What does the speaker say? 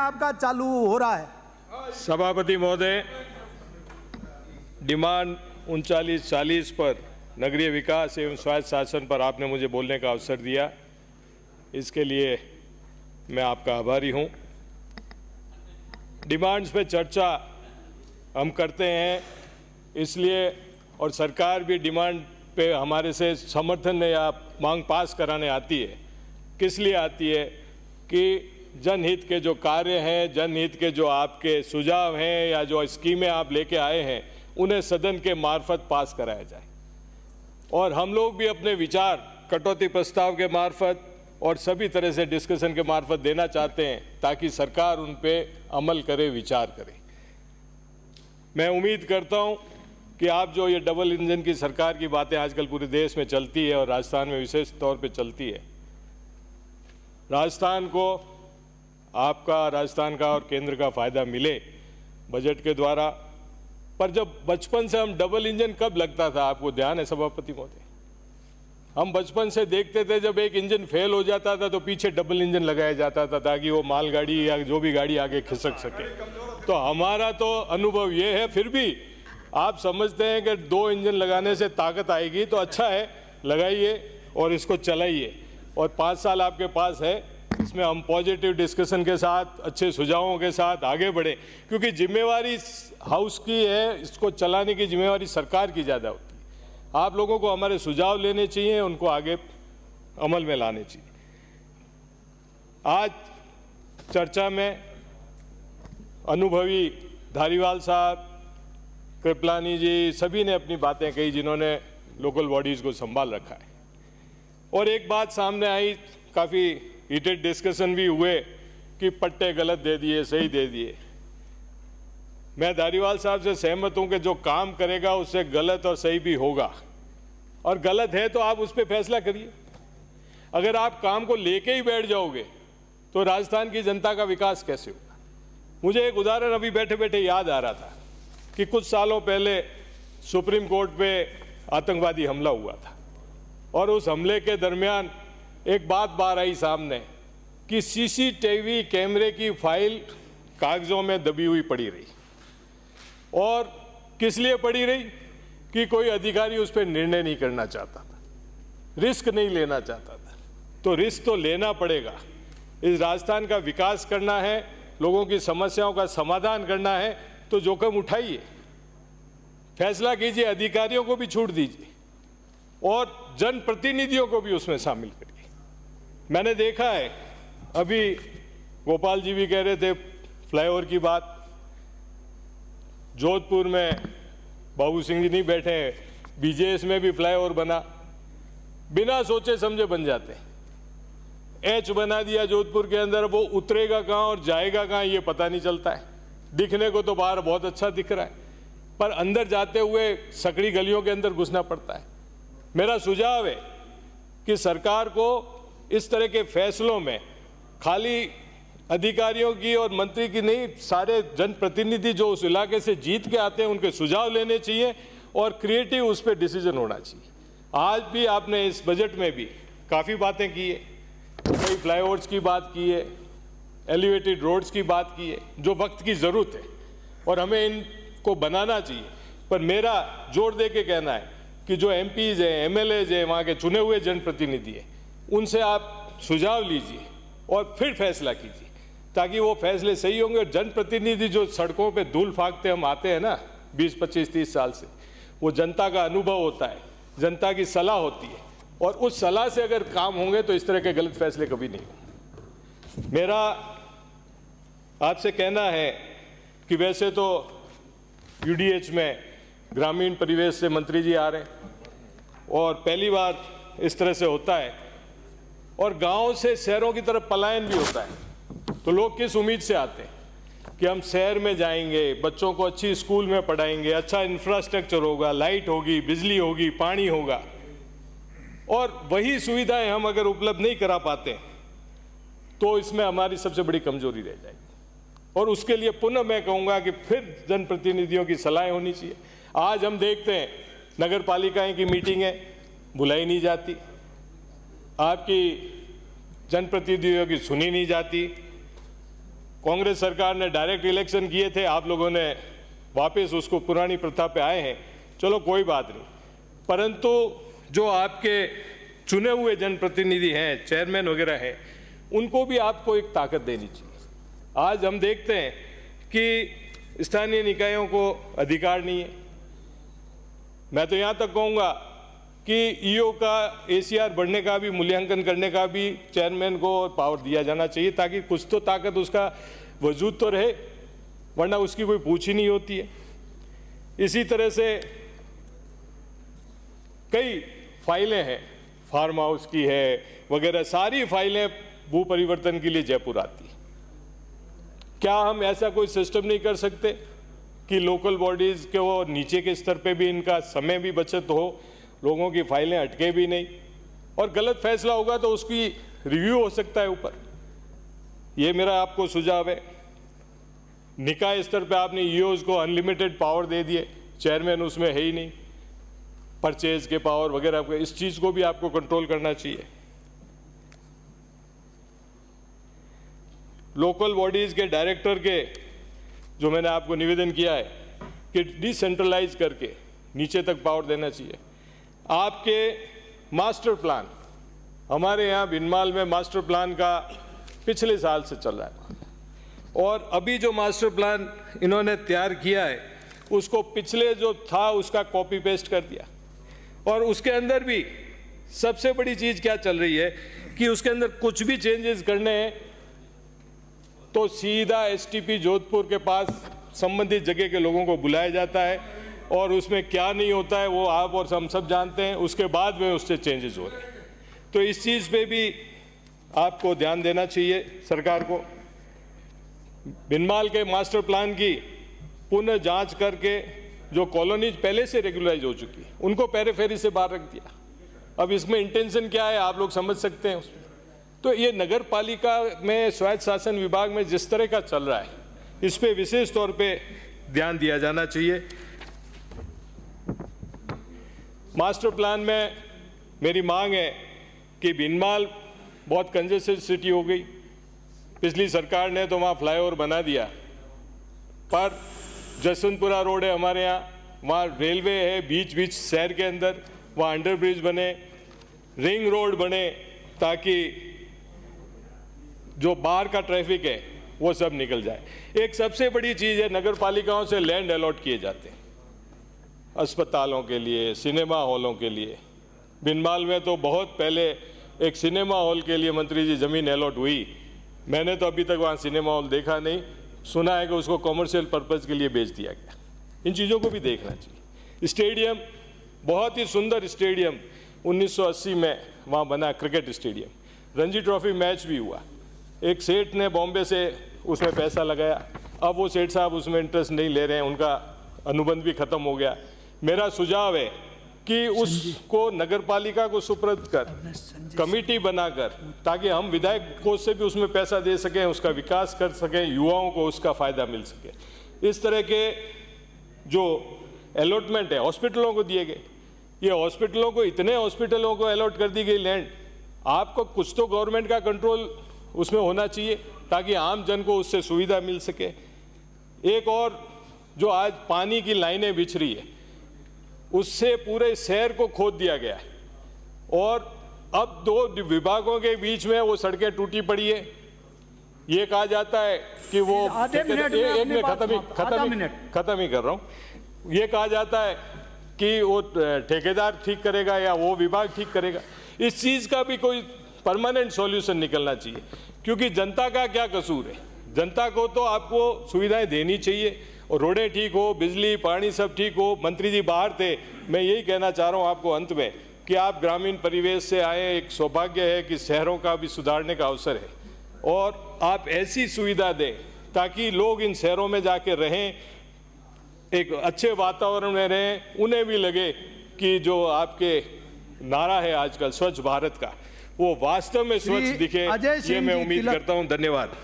आपका चालू हो रहा है। सभापति महोदय, डिमांड 3940 पर नगरीय विकास एवं स्वायत्त शासन पर आपने मुझे बोलने का अवसर दिया, इसके लिए मैं आपका आभारी हूं। डिमांड्स पे चर्चा हम करते हैं इसलिए, और सरकार भी डिमांड पे हमारे से समर्थन या मांग पास कराने आती है। किस लिए आती है कि जनहित के जो कार्य हैं, जनहित के जो आपके सुझाव हैं या जो स्कीमें आप लेके आए हैं, उन्हें सदन के मार्फत पास कराया जाए। और हम लोग भी अपने विचार कटौती प्रस्ताव के मार्फत और सभी तरह से डिस्कशन के मार्फत देना चाहते हैं, ताकि सरकार उन पे अमल करे, विचार करे। मैं उम्मीद करता हूं कि आप जो ये डबल इंजन की सरकार की बातें आजकल पूरे देश में चलती है और राजस्थान में विशेष तौर पे चलती है, राजस्थान को, आपका, राजस्थान का और केंद्र का फायदा मिले बजट के द्वारा। पर जब बचपन से हम डबल इंजन कब लगता था, आपको ध्यान है सभापति महोदय? हम बचपन से देखते थे जब एक इंजन फेल हो जाता था तो पीछे डबल इंजन लगाया जाता था ताकि वो मालगाड़ी या जो भी गाड़ी आगे खिसक सके। तो हमारा तो अनुभव ये है, फिर भी आप समझते हैं कि 2 इंजन लगाने से ताकत आएगी, तो अच्छा है, लगाइए और इसको चलाइए। और 5 साल आपके पास है, इसमें हम पॉजिटिव डिस्कशन के साथ, अच्छे सुझावों के साथ आगे बढ़े, क्योंकि जिम्मेवारी हाउस की है, इसको चलाने की जिम्मेवारी सरकार की ज़्यादा होती है। आप लोगों को हमारे सुझाव लेने चाहिए, उनको आगे अमल में लाने चाहिए। आज चर्चा में अनुभवी धारीवाल साहब, कृपलानी जी, सभी ने अपनी बातें कही जिन्होंने लोकल बॉडीज़ को संभाल रखा है। और एक बात सामने आई, काफ़ी हीटेड डिस्कशन भी हुए कि पट्टे गलत दे दिए, सही दे दिए। मैं धारीवाल साहब से सहमत हूं कि जो काम करेगा उससे गलत और सही भी होगा, और गलत है तो आप उस पर फैसला करिए। अगर आप काम को लेके ही बैठ जाओगे तो राजस्थान की जनता का विकास कैसे होगा? मुझे एक उदाहरण अभी बैठे बैठे याद आ रहा था कि कुछ सालों पहले सुप्रीम कोर्ट पे आतंकवादी हमला हुआ था, और उस हमले के दरमियान एक बात बाहर आई सामने कि सीसीटीवी कैमरे की फाइल कागजों में दबी हुई पड़ी रही। और किस लिए पड़ी रही? कि कोई अधिकारी उस पर निर्णय नहीं करना चाहता था, रिस्क नहीं लेना चाहता था। तो रिस्क तो लेना पड़ेगा। इस राजस्थान का विकास करना है, लोगों की समस्याओं का समाधान करना है, तो जोखिम उठाइए, फैसला कीजिए, अधिकारियों को भी छूट दीजिए और जनप्रतिनिधियों को भी उसमें शामिल करिए। मैंने देखा है, अभी गोपाल जी भी कह रहे थे फ्लाईओवर की बात, जोधपुर में बाबू सिंह जी नहीं बैठे हैं, बीजेएस में भी फ्लाईओवर बना, बिना सोचे समझे बन जाते हैं। एच बना दिया जोधपुर के अंदर, वो उतरेगा कहाँ और जाएगा कहाँ ये पता नहीं चलता है। दिखने को तो बाहर बहुत अच्छा दिख रहा है, पर अंदर जाते हुए सकड़ी गलियों के अंदर घुसना पड़ता है। मेरा सुझाव है कि सरकार को इस तरह के फैसलों में खाली अधिकारियों की और मंत्री की नहीं, सारे जनप्रतिनिधि जो उस इलाके से जीत के आते हैं उनके सुझाव लेने चाहिए और क्रिएटिव उस पर डिसीजन होना चाहिए। आज भी आपने इस बजट में भी काफ़ी बातें की है, कई फ्लाईओवर्स की बात की है, एलिवेटेड रोड्स की बात की है, जो वक्त की ज़रूरत है और हमें इनको बनाना चाहिए। पर मेरा जोर दे के कहना है कि जो एमपीज़ हैं, एमएलएज हैं, वहाँ के चुने हुए जनप्रतिनिधि हैं, उनसे आप सुझाव लीजिए और फिर फैसला कीजिए, ताकि वो फैसले सही होंगे। और जनप्रतिनिधि जो सड़कों पे धूल फाँकते हम आते हैं ना 20, 25, 30 साल से, वो जनता का अनुभव होता है, जनता की सलाह होती है, और उस सलाह से अगर काम होंगे तो इस तरह के गलत फैसले कभी नहीं होंगे। मेरा आपसे कहना है कि वैसे तो यूडीएच में ग्रामीण परिवेश से मंत्री जी आ रहे हैं और पहली बार इस तरह से होता है, और गांव से शहरों की तरफ पलायन भी होता है। तो लोग किस उम्मीद से आते हैं कि हम शहर में जाएंगे, बच्चों को अच्छी स्कूल में पढ़ाएंगे, अच्छा इंफ्रास्ट्रक्चर होगा, लाइट होगी, बिजली होगी, पानी होगा, और वही सुविधाएं हम अगर उपलब्ध नहीं करा पाते तो इसमें हमारी सबसे बड़ी कमजोरी रह जाएगी। और उसके लिए पुनः मैं कहूँगा कि फिर जनप्रतिनिधियों की सलाह होनी चाहिए। आज हम देखते हैं नगर पालिकाएँ की मीटिंगें बुलाई नहीं जाती, आपकी जनप्रतिनिधियों की सुनी नहीं जाती, कांग्रेस सरकार ने डायरेक्ट इलेक्शन किए थे, आप लोगों ने वापस उसको पुरानी प्रथा पे आए हैं, चलो कोई बात नहीं। परंतु जो आपके चुने हुए जनप्रतिनिधि हैं, चेयरमैन वगैरह हैं, उनको भी आपको एक ताकत देनी चाहिए। आज हम देखते हैं कि स्थानीय निकायों को अधिकार नहीं है। मैं तो यहाँ तक कहूँगा कि ईओ का एसीआर बढ़ने का भी, मूल्यांकन करने का भी चेयरमैन को पावर दिया जाना चाहिए, ताकि कुछ तो ताकत उसका वजूद तो रहे, वरना उसकी कोई पूछ ही नहीं होती है। इसी तरह से कई फाइलें हैं, फार्म हाउस की है वगैरह, सारी फाइलें भू परिवर्तन के लिए जयपुर आती है। क्या हम ऐसा कोई सिस्टम नहीं कर सकते कि लोकल बॉडीज के वो नीचे के स्तर पे भी इनका समय भी बचत हो, लोगों की फाइलें अटके भी नहीं, और गलत फैसला होगा तो उसकी रिव्यू हो सकता है ऊपर। ये मेरा आपको सुझाव है। निकाय स्तर पे आपने ईओज को अनलिमिटेड पावर दे दिए, चेयरमैन उसमें है ही नहीं, परचेज के पावर वगैरह, इस चीज को भी आपको कंट्रोल करना चाहिए। लोकल बॉडीज के डायरेक्टर के जो मैंने आपको निवेदन किया है कि डिसेंट्रलाइज करके नीचे तक पावर देना चाहिए। आपके मास्टर प्लान, हमारे यहाँ भिनमाल में मास्टर प्लान का पिछले साल से चल रहा है, और अभी जो मास्टर प्लान इन्होंने तैयार किया है उसको पिछले जो था उसका कॉपी पेस्ट कर दिया। और उसके अंदर भी सबसे बड़ी चीज क्या चल रही है कि उसके अंदर कुछ भी चेंजेस करने हैं तो सीधा एसटीपी जोधपुर के पास संबंधित जगह के लोगों को बुलाया जाता है, और उसमें क्या नहीं होता है वो आप और हम सब जानते हैं, उसके बाद में उससे चेंजेस हो रहे हैं। तो इस चीज़ पे भी आपको ध्यान देना चाहिए सरकार को। भिनमाल के मास्टर प्लान की पुनः जांच करके जो कॉलोनीज पहले से रेगुलराइज हो चुकी है उनको पेरिफेरी से बाहर रख दिया। अब इसमें इंटेंशन क्या है आप लोग समझ सकते हैं उसमें। तो ये नगर पालिका में, स्वायत्त शासन विभाग में जिस तरह का चल रहा है, इस पे विशेष तौर पे ध्यान दिया जाना चाहिए। मास्टर प्लान में मेरी मांग है कि भिनमाल बहुत कंजेस्टेड सिटी हो गई। पिछली सरकार ने तो वहाँ फ्लाईओवर बना दिया, पर जसवंतपुरा रोड है हमारे यहाँ, वहाँ रेलवे है बीच बीच शहर के अंदर, वहाँ अंडरब्रिज बने, रिंग रोड बने, ताकि जो बाहर का ट्रैफिक है वो सब निकल जाए। एक सबसे बड़ी चीज़ है, नगर पालिकाओं से लैंड अलॉट किए जाते हैं अस्पतालों के लिए, सिनेमा हॉलों के लिए। भिनमाल में तो बहुत पहले एक सिनेमा हॉल के लिए मंत्री जी ज़मीन अलॉट हुई, मैंने तो अभी तक वहाँ सिनेमा हॉल देखा नहीं, सुना है कि उसको कॉमर्शियल पर्पज़ के लिए बेच दिया गया। इन चीज़ों को भी देखना चाहिए। स्टेडियम, बहुत ही सुंदर स्टेडियम 1980 में वहाँ बना, cricket stadium, Ranji trophy match भी हुआ। एक सेठ ने बॉम्बे से उसमें पैसा लगाया, अब वो सेठ साहब उसमें इंटरेस्ट नहीं ले रहे हैं, उनका अनुबंध भी खत्म हो गया। मेरा सुझाव है कि उसको नगर पालिका को सुपुर्द कर, कमेटी बनाकर, ताकि हम विधायक कोष से भी उसमें पैसा दे सकें, उसका विकास कर सकें, युवाओं को उसका फायदा मिल सके। इस तरह के जो अलॉटमेंट है हॉस्पिटलों को दिए गए, ये हॉस्पिटलों को, इतने हॉस्पिटलों को अलॉट कर दी गई लैंड, आपको कुछ तो गवर्नमेंट का कंट्रोल उसमें होना चाहिए ताकि आम जन को उससे सुविधा मिल सके। एक और जो आज पानी की लाइनें बिछ रही है, उससे पूरे शहर को खोद दिया गया है, और अब दो विभागों के बीच में वो सड़कें टूटी पड़ी है। ये कहा जाता है कि वो खत्म ही कर रहा हूँ। ये कहा जाता है कि वो ठेकेदार ठीक करेगा या वो विभाग ठीक करेगा। इस चीज़ का भी कोई परमानेंट सॉल्यूशन निकलना चाहिए, क्योंकि जनता का क्या कसूर है। जनता को तो आपको सुविधाएं देनी चाहिए, और रोडें ठीक हो, बिजली पानी सब ठीक हो। मंत्री जी बाहर थे, मैं यही कहना चाह रहा हूँ आपको अंत में कि आप ग्रामीण परिवेश से आए, एक सौभाग्य है कि शहरों का भी सुधारने का अवसर है, और आप ऐसी सुविधा दें ताकि लोग इन शहरों में जाके रहें, एक अच्छे वातावरण में रहें, उन्हें भी लगे कि जो आपके नारा है आजकल स्वच्छ भारत का, वो वास्तव में स्वच्छ दिखे। ये मैं उम्मीद करता हूँ। धन्यवाद।